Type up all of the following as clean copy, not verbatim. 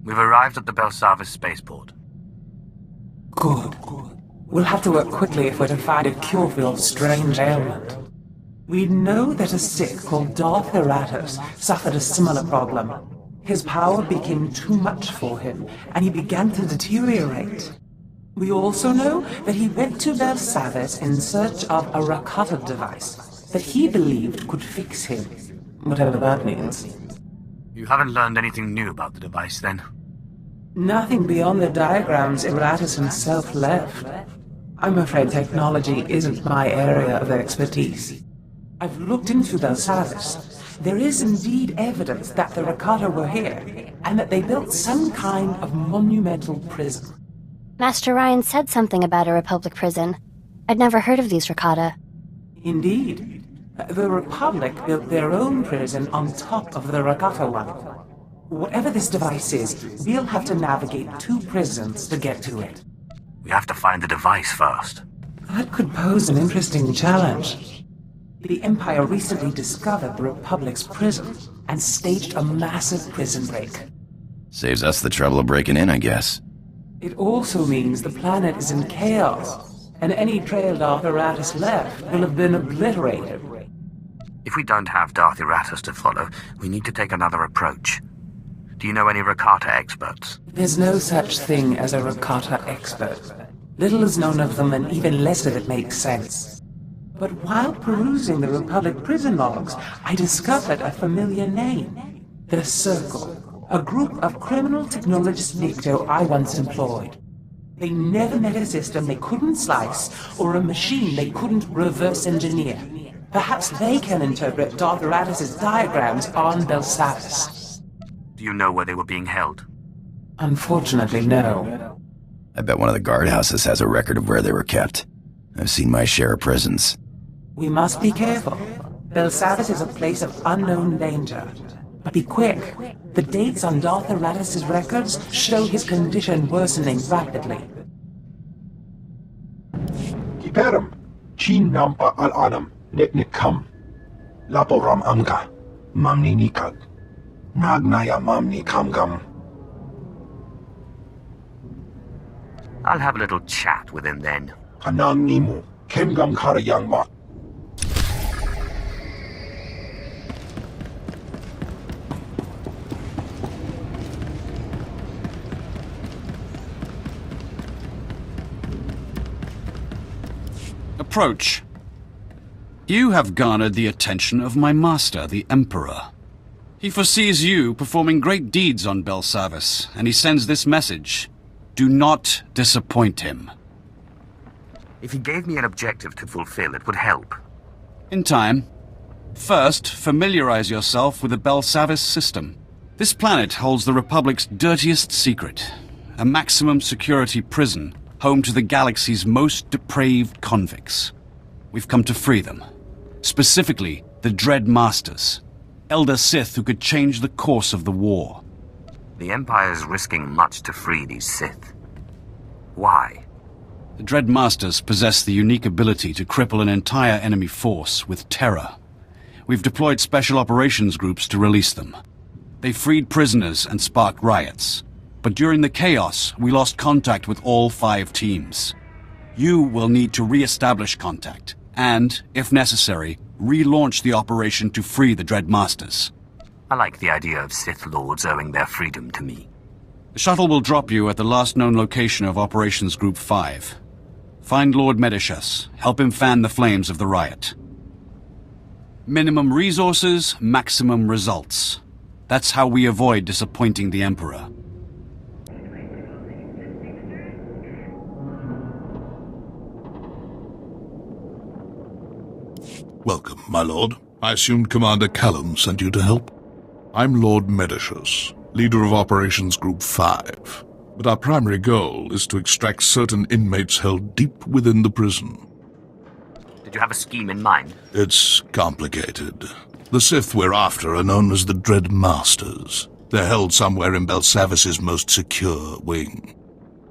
We've arrived at the Belsavis spaceport. Good. We'll have to work quickly if we're to find a cure for your strange ailment. We know that a Sith called Darth Eratus suffered a similar problem. His power became too much for him, and he began to deteriorate. We also know that he went to Belsavis in search of a Rakata device that he believed could fix him, whatever that means. You haven't learned anything new about the device, then? Nothing beyond the diagrams Eratus himself left. I'm afraid technology isn't my area of expertise. I've looked into Belsavis. There is indeed evidence that the Rakata were here, and that they built some kind of monumental prison. Master Ryan said something about a Republic prison. I'd never heard of these Rakata. Indeed. The Republic built their own prison on top of the Rakata one. Whatever this device is, we'll have to navigate 2 prisons to get to it. We have to find the device first. That could pose an interesting challenge. The Empire recently discovered the Republic's prison and staged a massive prison break. Saves us the trouble of breaking in, I guess. It also means the planet is in chaos, and any trail Darth Eratus left will have been obliterated. If we don't have Darth Eratus to follow, we need to take another approach. Do you know any Rakata experts? There's no such thing as a Rakata expert. Little is known of them, and even less of it makes sense. But while perusing the Republic prison logs, I discovered a familiar name. The Circle, a group of criminal technologist Nikto I once employed. They never met a system they couldn't slice, or a machine they couldn't reverse engineer. Perhaps they can interpret Darth Eratus' diagrams on Belsavis. Do you know where they were being held? Unfortunately, no. I bet one of the guardhouses has a record of where they were kept. I've seen my share of prisons. We must be careful. Belsavis is a place of unknown danger. But be quick. The dates on Darth Eratus' records show his condition worsening rapidly. Kiperum, Chin Nampa al Adam, Neknikam, Laporam Amga, Mamni Nikag, Nagnaya Mamni Kamgam. I'll have a little chat with him then. Kanang Nimu, Kemgam Karayangma. Approach. You have garnered the attention of my master, the Emperor. He foresees you performing great deeds on Belsavis, and he sends this message. Do not disappoint him. If he gave me an objective to fulfill, it would help. In time. First, familiarize yourself with the Belsavis system. This planet holds the Republic's dirtiest secret, a maximum security prison home to the galaxy's most depraved convicts. We've come to free them. Specifically, the Dread Masters, Elder Sith who could change the course of the war. The Empire's risking much to free these Sith. Why? The Dread Masters possess the unique ability to cripple an entire enemy force with terror. We've deployed special operations groups to release them. They freed prisoners and sparked riots. But during the chaos, we lost contact with all 5 teams. You will need to re-establish contact, and, if necessary, relaunch the operation to free the Dread Masters. I like the idea of Sith Lords owing their freedom to me. The shuttle will drop you at the last known location of Operations Group 5. Find Lord Medishus, help him fan the flames of the riot. Minimum resources, maximum results. That's how we avoid disappointing the Emperor. Welcome, my lord. I assumed Commander Callum sent you to help. I'm Lord Medishus, leader of Operations Group 5. But our primary goal is to extract certain inmates held deep within the prison. Did you have a scheme in mind? It's complicated. The Sith we're after are known as the Dread Masters. They're held somewhere in Belsavis's most secure wing.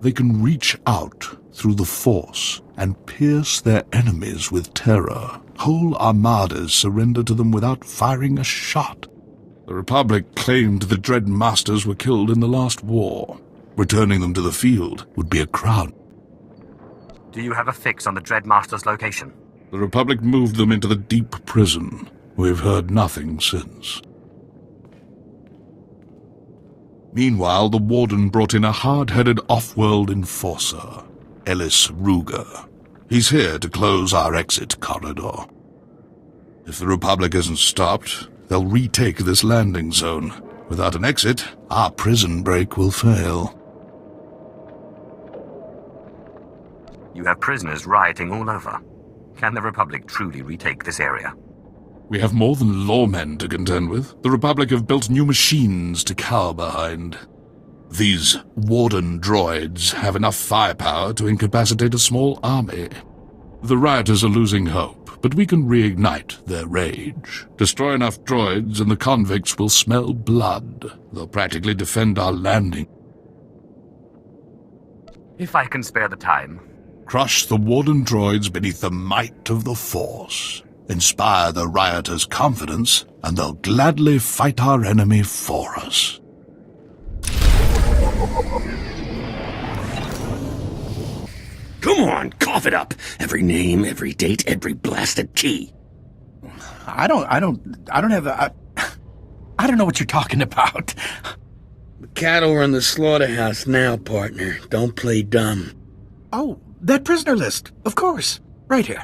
They can reach out through the Force and pierce their enemies with terror. Whole armadas surrender to them without firing a shot. The Republic claimed the Dread Masters were killed in the last war. Returning them to the field would be a crowd. Do you have a fix on the Dread Master's location? The Republic moved them into the deep prison. We've heard nothing since. Meanwhile, the Warden brought in a hard-headed off-world enforcer, Ellis Ruger. He's here to close our exit corridor. If the Republic isn't stopped, they'll retake this landing zone. Without an exit, our prison break will fail. You have prisoners rioting all over. Can the Republic truly retake this area? We have more than lawmen to contend with. The Republic have built new machines to cower behind. These Warden droids have enough firepower to incapacitate a small army. The rioters are losing hope, but we can reignite their rage. Destroy enough droids and the convicts will smell blood. They'll practically defend our landing. If I can spare the time. Crush the Warden droids beneath the might of the Force. Inspire the rioters' confidence, and they'll gladly fight our enemy for us. Come on, cough it up. Every name, every date, every blasted key. I don't know what you're talking about. The cattle are in the slaughterhouse now, partner. Don't play dumb. Oh, that prisoner list. Of course. Right here.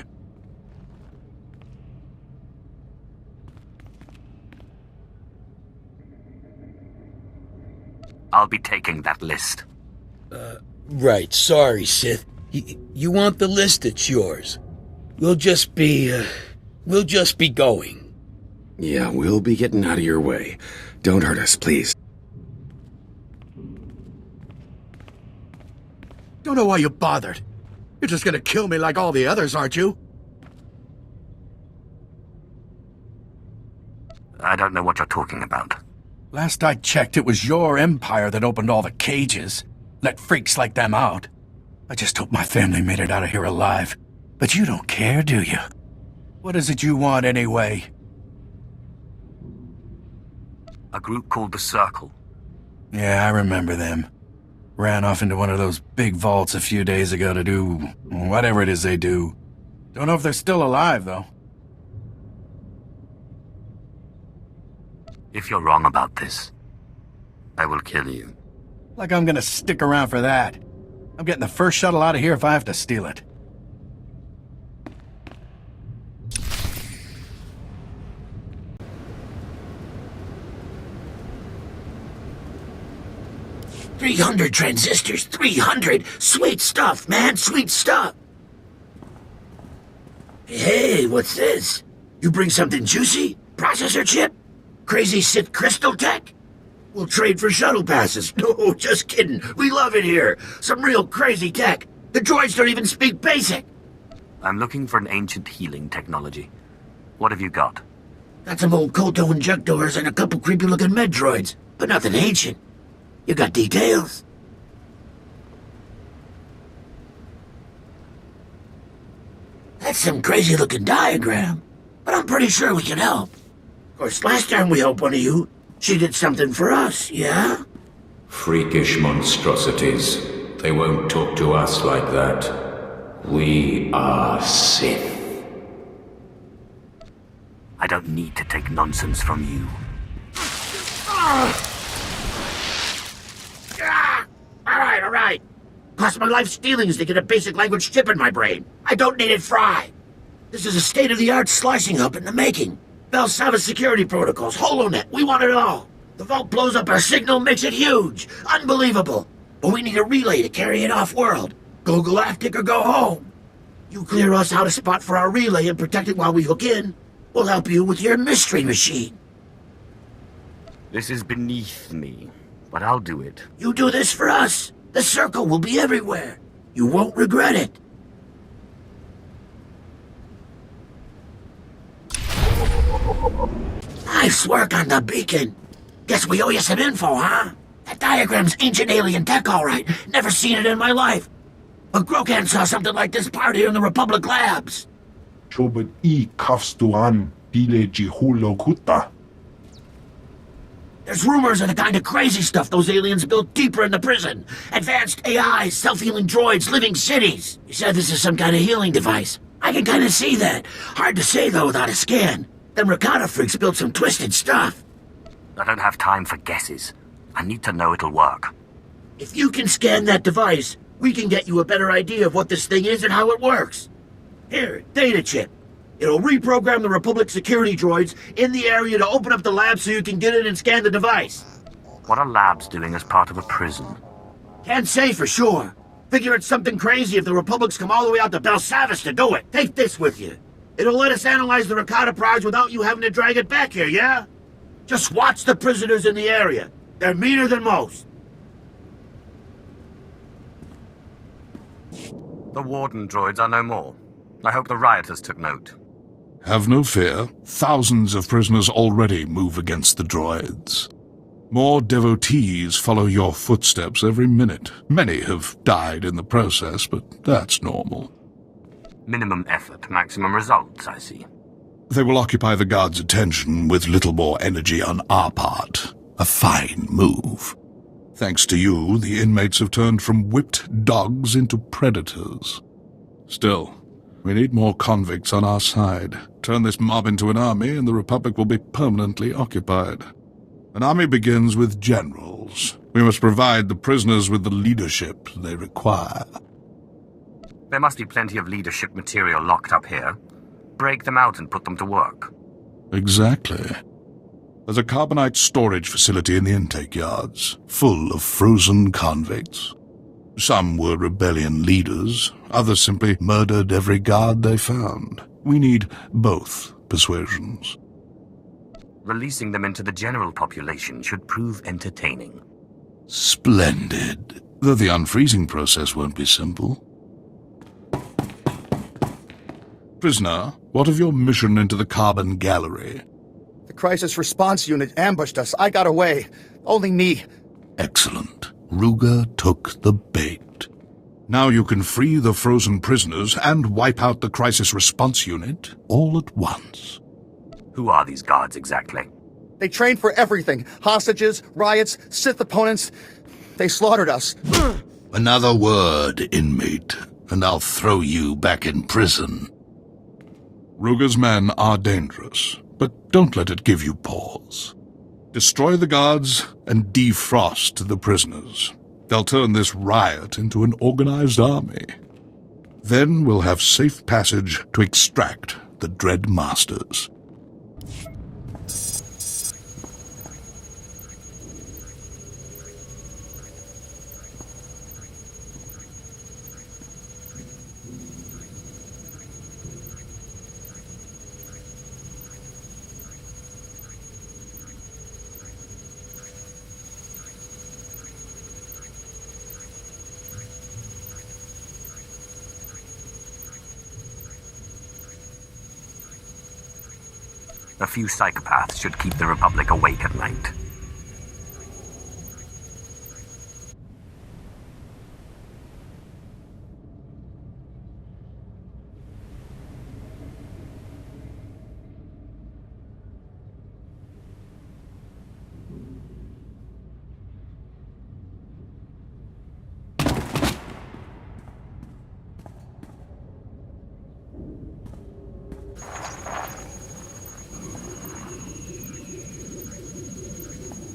I'll be taking that list. Right, sorry, Sith. You want the list, it's yours. We'll just be going. Yeah, we'll be getting out of your way. Don't hurt us, please. Don't know why you bothered. You're just gonna kill me like all the others, aren't you? I don't know what you're talking about. Last I checked, it was your empire that opened all the cages. Let freaks like them out. I just hope my family made it out of here alive. But you don't care, do you? What is it you want, anyway? A group called the Circle. Yeah, I remember them. Ran off into one of those big vaults a few days ago to do whatever it is they do. Don't know if they're still alive, though. If you're wrong about this, I will kill you. Like I'm gonna stick around for that. I'm getting the first shuttle out of here if I have to steal it. $300 transistors, 300! Sweet stuff, man, sweet stuff! Hey, what's this? You bring something juicy? Processor chip? Crazy Sith crystal tech? We'll trade for shuttle passes. No, just kidding. We love it here. Some real crazy tech. The droids don't even speak basic. I'm looking for an ancient healing technology. What have you got? Got some old Kolto injectors and a couple creepy-looking med droids, but nothing ancient. You got details? That's some crazy-looking diagram, but I'm pretty sure we can help. Of course, last time we helped one of you, she did something for us, yeah? Freakish monstrosities. They won't talk to us like that. We are Sith. I don't need to take nonsense from you. All right. Cost my life stealings to get a basic language chip in my brain. I don't need it fried. This is a state-of-the-art slicing hub in the making. Belsava security protocols, HoloNet, we want it all. The vault blows up our signal, makes it huge. Unbelievable. But we need a relay to carry it off-world. Go galactic or go home. You clear us out a spot for our relay and protect it while we hook in. We'll help you with your mystery machine. This is beneath me, but I'll do it. You do this for us, the Circle will be everywhere. You won't regret it. Nice work on the beacon. Guess we owe you some info, huh? That diagram's ancient alien tech, all right. Never seen it in my life. But Grokan saw something like this part here in the Republic labs. Chobot I kafstuan bile jihulo kuta. There's rumors of the kind of crazy stuff those aliens built deeper in the prison. Advanced AI, self-healing droids, living cities. You said this is some kind of healing device. I can kind of see that. Hard to say, though, without a scan. Them Rakata freaks built some twisted stuff. I don't have time for guesses. I need to know it'll work. If you can scan that device, we can get you a better idea of what this thing is and how it works. Here, data chip. It'll reprogram the Republic security droids in the area to open up the lab so you can get in and scan the device. What are labs doing as part of a prison? Can't say for sure. Figure it's something crazy if the Republics come all the way out to Belsavis to do it. Take this with you. It'll let us analyze the Rakata prize without you having to drag it back here, yeah? Just watch the prisoners in the area. They're meaner than most. The Warden droids are no more. I hope the rioters took note. Have no fear. Thousands of prisoners already move against the droids. More devotees follow your footsteps every minute. Many have died in the process, but that's normal. Minimum effort, maximum results, I see. They will occupy the guards' attention with little more energy on our part. A fine move. Thanks to you, the inmates have turned from whipped dogs into predators. Still, we need more convicts on our side. Turn this mob into an army, and the Republic will be permanently occupied. An army begins with generals. We must provide the prisoners with the leadership they require. There must be plenty of leadership material locked up here. Break them out and put them to work. Exactly. There's a carbonite storage facility in the intake yards, full of frozen convicts. Some were rebellion leaders, others simply murdered every guard they found. We need both persuasions. Releasing them into the general population should prove entertaining. Splendid. Though the unfreezing process won't be simple. Prisoner, what of your mission into the Carbon Gallery? The crisis response unit ambushed us. I got away. Only me. Excellent. Ruga took the bait. Now you can free the frozen prisoners and wipe out the crisis response unit all at once. Who are these guards exactly? They trained for everything. Hostages, riots, Sith opponents. They slaughtered us. Another word, inmate, and I'll throw you back in prison. Ruga's men are dangerous, but don't let it give you pause. Destroy the guards and defrost the prisoners. They'll turn this riot into an organized army. Then we'll have safe passage to extract the Dread Masters. A few psychopaths should keep the Republic awake at night.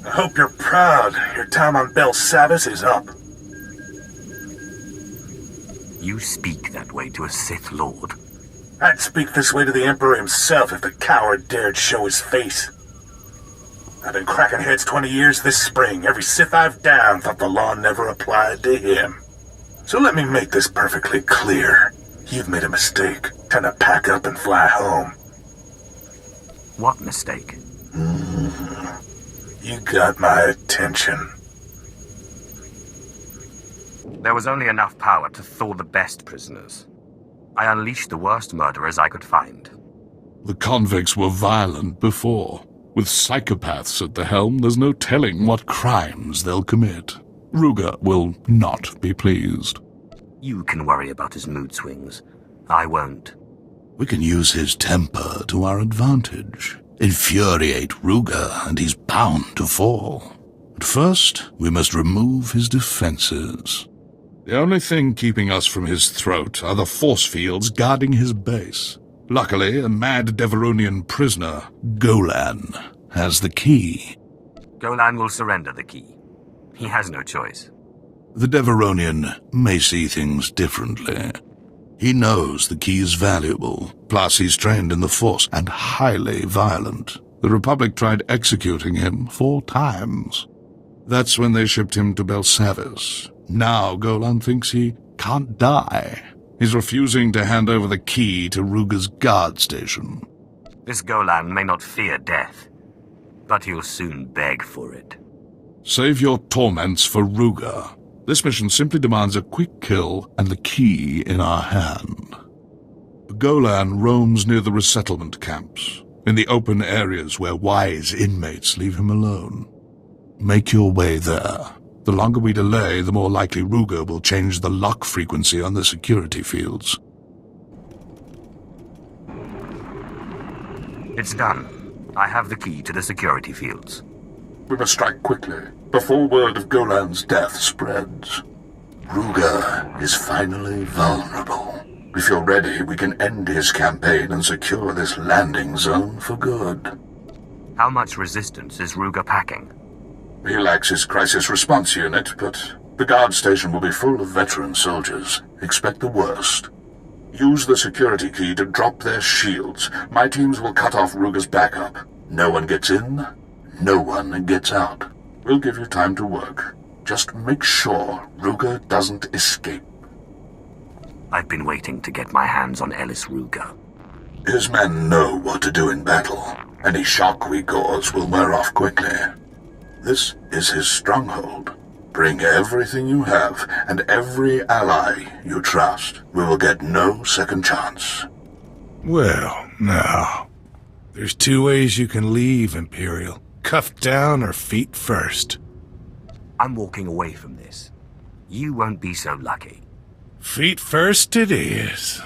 I hope you're proud. Your time on Belsavis is up. You speak that way to a Sith Lord. I'd speak this way to the Emperor himself if the coward dared show his face. I've been cracking heads 20 years this spring. Every Sith I've downed thought the law never applied to him. So let me make this perfectly clear. You've made a mistake. Time to pack up and fly home. What mistake? You got my attention. There was only enough power to thaw the best prisoners. I unleashed the worst murderers I could find. The convicts were violent before. With psychopaths at the helm, there's no telling what crimes they'll commit. Ruga will not be pleased. You can worry about his mood swings. I won't. We can use his temper to our advantage. infuriate Ruger, and he's bound to fall. But first, we must remove his defenses. The only thing keeping us from his throat are the force fields guarding his base. Luckily, a mad Deveronian prisoner, Golan, has the key. Golan will surrender the key. He has no choice. The Deveronian may see things differently. He knows the key is valuable, plus he's trained in the Force and highly violent. The Republic tried executing him 4 times. That's when they shipped him to Belsavis. Now Golan thinks he can't die. He's refusing to hand over the key to Ruger's guard station. This Golan may not fear death, but he'll soon beg for it. Save your torments for Ruger. This mission simply demands a quick kill and the key in our hand. Golan roams near the resettlement camps, in the open areas where wise inmates leave him alone. Make your way there. The longer we delay, the more likely Ruger will change the lock frequency on the security fields. It's done. I have the key to the security fields. We must strike quickly, before word of Golan's death spreads. Ruger is finally vulnerable. If you're ready, we can end his campaign and secure this landing zone for good. How much resistance is Ruger packing? He lacks his crisis response unit, but the guard station will be full of veteran soldiers. Expect the worst. Use the security key to drop their shields. My teams will cut off Ruger's backup. No one gets in, no one gets out. We'll give you time to work. Just make sure Ruger doesn't escape. I've been waiting to get my hands on Ellis Ruger. His men know what to do in battle. Any shock we cause will wear off quickly. This is his stronghold. Bring everything you have, and every ally you trust. We will get no second chance. Well, now, there's 2 ways you can leave, Imperial. Cuffed down or feet first. I'm walking away from this. You won't be so lucky. Feet first it is.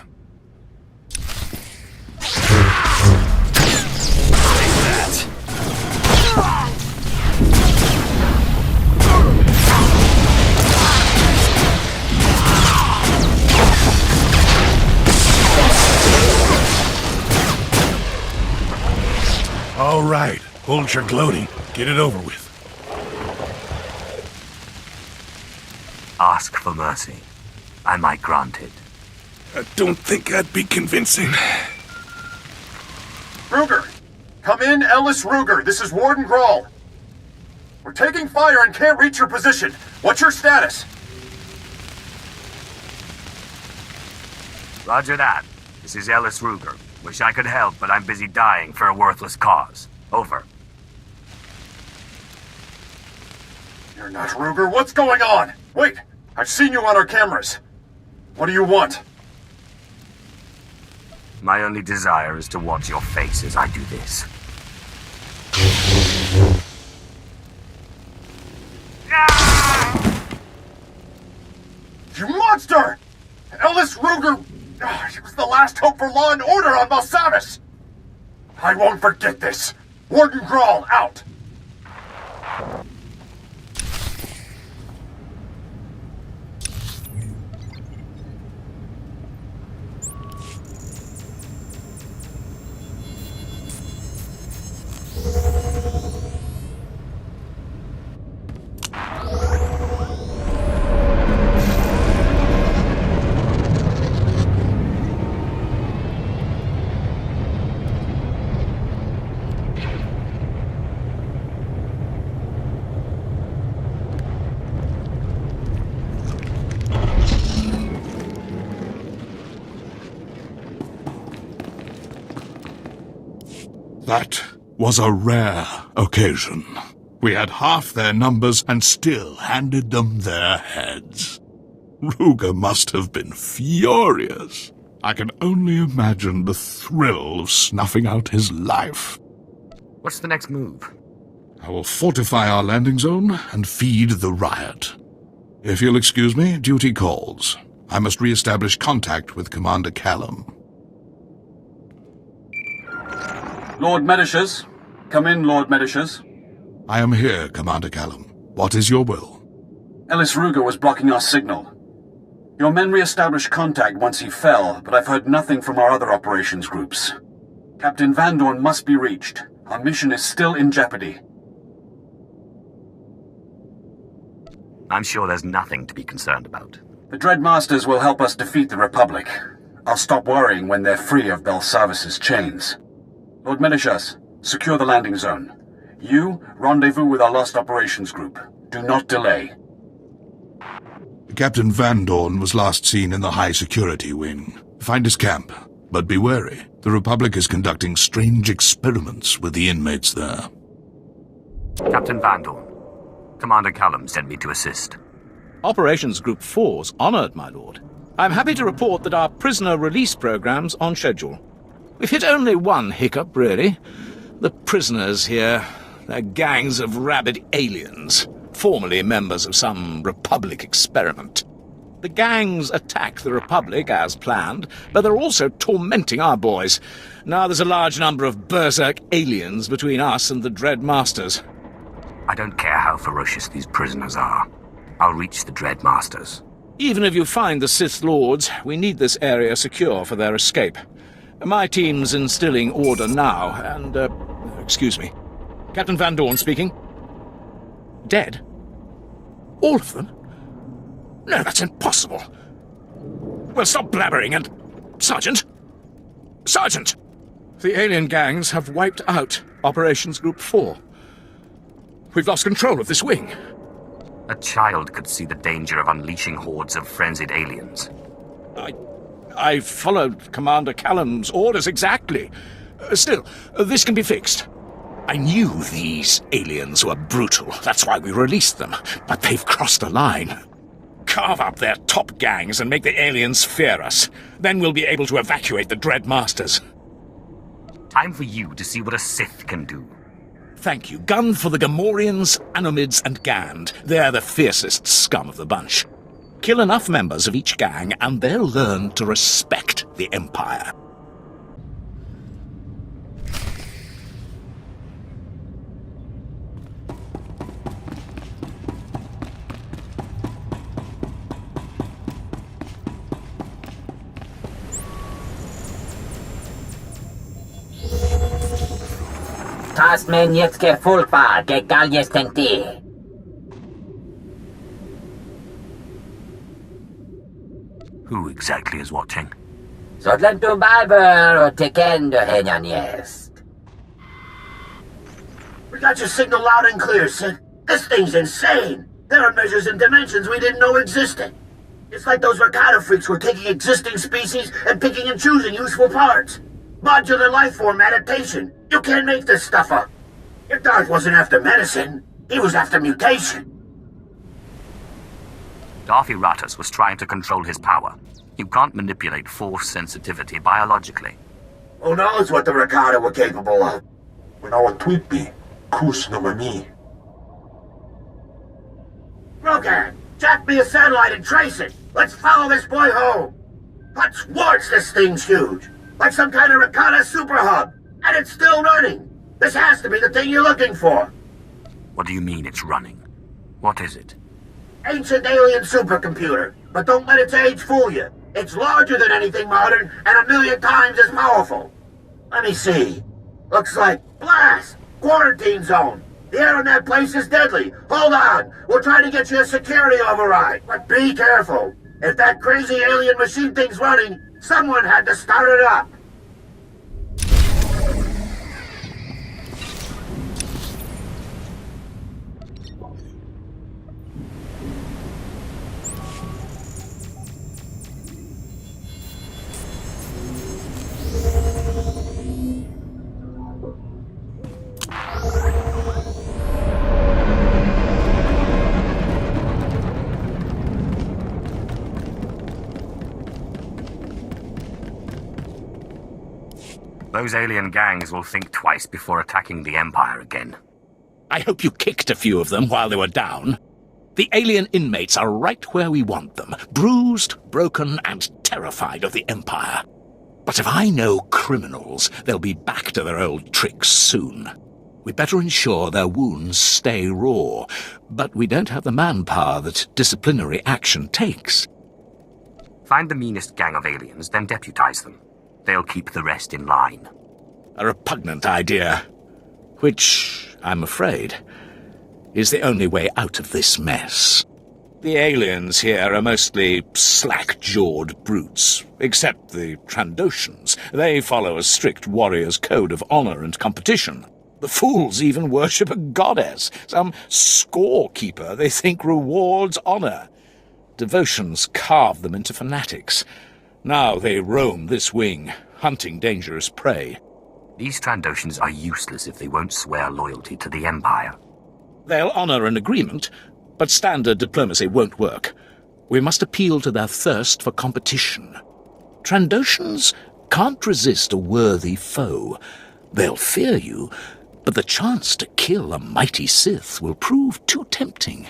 All right, hold your gloating. Get it over with. Ask for mercy. I might grant it. I don't think I'd be convincing. Ruger! Come in, Ellis Ruger. This is Warden Grawl. We're taking fire and can't reach your position. What's your status? Roger that. This is Ellis Ruger. Wish I could help, but I'm busy dying for a worthless cause. Over. You're not Ruger. What's going on? Wait! I've seen you on our cameras. What do you want? My only desire is to watch your face as I do this. You monster! Ellis Ruger! He was the last hope for law and order on Belsavis! I won't forget this! Warden Grawl, out! That was a rare occasion. We had half their numbers and still handed them their heads. Ruger must have been furious. I can only imagine the thrill of snuffing out his life. What's the next move? I will fortify our landing zone and feed the riot. If you'll excuse me, duty calls. I must re-establish contact with Commander Callum. Lord Medicius. Come in, Lord Medicius. I am here, Commander Callum. What is your will? Ellis Ruger was blocking our signal. Your men re-established contact once he fell, but I've heard nothing from our other operations groups. Captain Van Dorn must be reached. Our mission is still in jeopardy. I'm sure there's nothing to be concerned about. The Dreadmasters will help us defeat the Republic. I'll stop worrying when they're free of Belsavis's chains. Lord Medicius, secure the landing zone. You, rendezvous with our lost operations group. Do not delay. Captain Van Dorn was last seen in the high security wing. Find his camp, but be wary. The Republic is conducting strange experiments with the inmates there. Captain Van Dorn, Commander Callum sent me to assist. Operations Group 4's honored, my lord. I'm happy to report that our prisoner release program's on schedule. We've hit only one hiccup, really. The prisoners here, they're gangs of rabid aliens, formerly members of some Republic experiment. The gangs attack the Republic as planned, but they're also tormenting our boys. Now there's a large number of berserk aliens between us and the Dreadmasters. I don't care how ferocious these prisoners are. I'll reach the Dreadmasters. Even if you find the Sith Lords, we need this area secure for their escape. My team's instilling order now, and, excuse me. Captain Van Dorn speaking. Dead? All of them? No, that's impossible. Well, stop blabbering and... Sergeant! Sergeant! The alien gangs have wiped out Operations Group 4. We've lost control of this wing. A child could see the danger of unleashing hordes of frenzied aliens. I followed Commander Callum's orders exactly. Still, this can be fixed. I knew these aliens were brutal. That's why we released them. But they've crossed a line. Carve up their top gangs and make the aliens fear us. Then we'll be able to evacuate the Dreadmasters. Time for you to see what a Sith can do. Thank you. Gun for the Gamorreans, Anomids, and Gand. They're the fiercest scum of the bunch. Kill enough members of each gang, and they'll learn to respect the Empire. Tas menieckie fulpa, gegal jestem ty. Who exactly is watching? Zodlen tu barber o tekendo henyan jest. We got your signal loud and clear, Sid. This thing's insane. There are measures and dimensions we didn't know existed. It's like those Ricardo freaks were taking existing species and picking and choosing useful parts. Modular life form adaptation. You can't make this stuff up. If Darth wasn't after medicine, he was after mutation. Darth Iratus was trying to control his power. You can't manipulate force sensitivity biologically. Who knows what the Ricardo were capable of? When our tweetby, kus no mami. Rogan, jack me a satellite and trace it. Let's follow this boy home. But Schwartz, this thing's huge. Like some kind of Ricardo super hub. And it's still running. This has to be the thing you're looking for. What do you mean it's running? What is it? Ancient alien supercomputer. But don't let its age fool you. It's larger than anything modern and 1,000,000 times as powerful. Let me see. Looks like blast! Quarantine zone. The air in that place is deadly. Hold on. We'll try to get you a security override. But be careful. If that crazy alien machine thing's running, someone had to start it up. Those alien gangs will think twice before attacking the Empire again. I hope you kicked a few of them while they were down. The alien inmates are right where we want them, bruised, broken, and terrified of the Empire. But if I know criminals, they'll be back to their old tricks soon. We'd better ensure their wounds stay raw, but we don't have the manpower that disciplinary action takes. Find the meanest gang of aliens, then deputize them. They'll keep the rest in line. A repugnant idea, which, I'm afraid, is the only way out of this mess. The aliens here are mostly slack-jawed brutes, except the Trandoshans. They follow a strict warrior's code of honor and competition. The fools even worship a goddess, some scorekeeper they think rewards honor. Devotions carve them into fanatics. Now they roam this wing, hunting dangerous prey. These Trandoshans are useless if they won't swear loyalty to the Empire. They'll honor an agreement, but standard diplomacy won't work. We must appeal to their thirst for competition. Trandoshans can't resist a worthy foe. They'll fear you, but the chance to kill a mighty Sith will prove too tempting.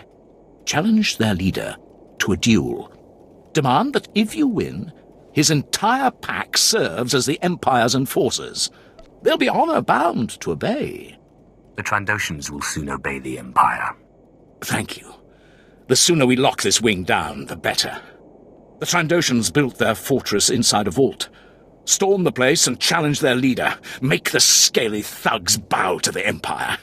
Challenge their leader to a duel. Demand that if you win, his entire pack serves as the Empire's enforcers. They'll be honor-bound to obey. The Trandoshans will soon obey the Empire. Thank you. The sooner we lock this wing down, the better. The Trandoshans built their fortress inside a vault. Storm the place and challenge their leader. Make the scaly thugs bow to the Empire.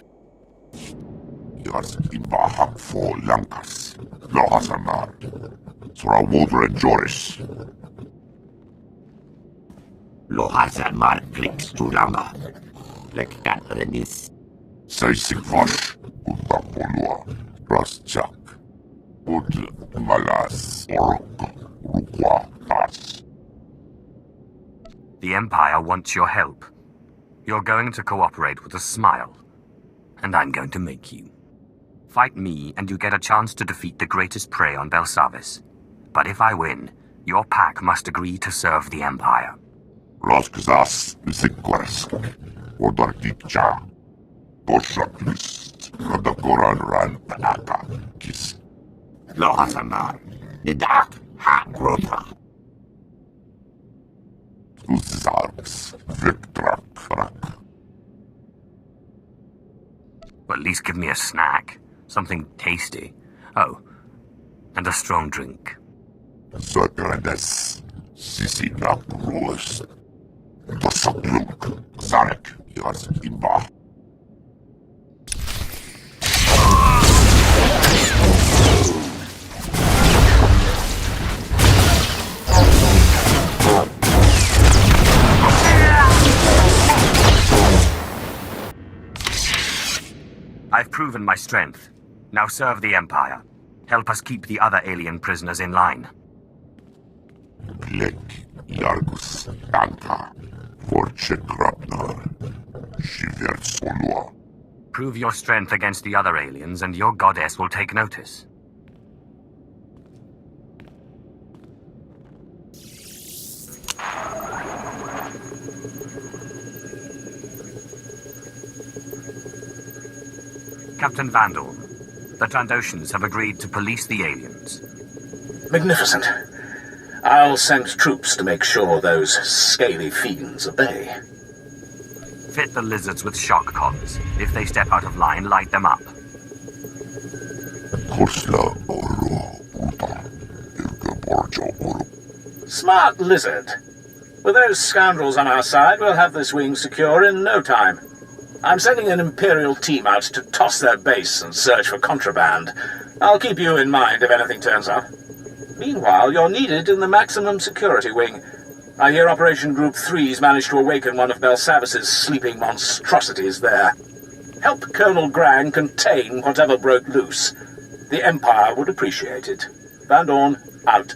Lohasamar flicks to Lama. Like Catherines. Saisik Vosh, Utapolua, Raschak, Ud Malas, Orok, Rukwa, Pas. The Empire wants your help. You're going to cooperate with a smile. And I'm going to make you. Fight me, and you get a chance to defeat the greatest prey on Belsavis. But if I win, your pack must agree to serve the Empire. Raskzas, Zikwarsk, Odarkicha, Toshaklis, Radakoran Ran Panaka, Kis. Lohasamar, Nidak, Hakrota. Uzarks, Victrak, Rak. Well, at least give me a snack. Something tasty. Oh, and a strong drink. Zagrades, Sisinak Rules. Dosakluk, Zarek, Yars Imba. I've proven my strength. Now serve the Empire. Help us keep the other alien prisoners in line. Blek, Yargus, Anka, Vorchek Rapnar, Shiver Solua. Prove your strength against the other aliens, and your goddess will take notice. Captain Vandal, the Trandoshans have agreed to police the aliens. Magnificent. I'll send troops to make sure those scaly fiends obey. Fit the lizards with shock collars. If they step out of line, light them up. Smart lizard. With those scoundrels on our side, we'll have this wing secure in no time. I'm sending an Imperial team out to toss their base and search for contraband. I'll keep you in mind if anything turns up. Meanwhile, you're needed in the maximum security wing. I hear Operation Group 3's managed to awaken one of Belsavis's sleeping monstrosities there. Help Colonel Grang contain whatever broke loose. The Empire would appreciate it. Van Dorn, out.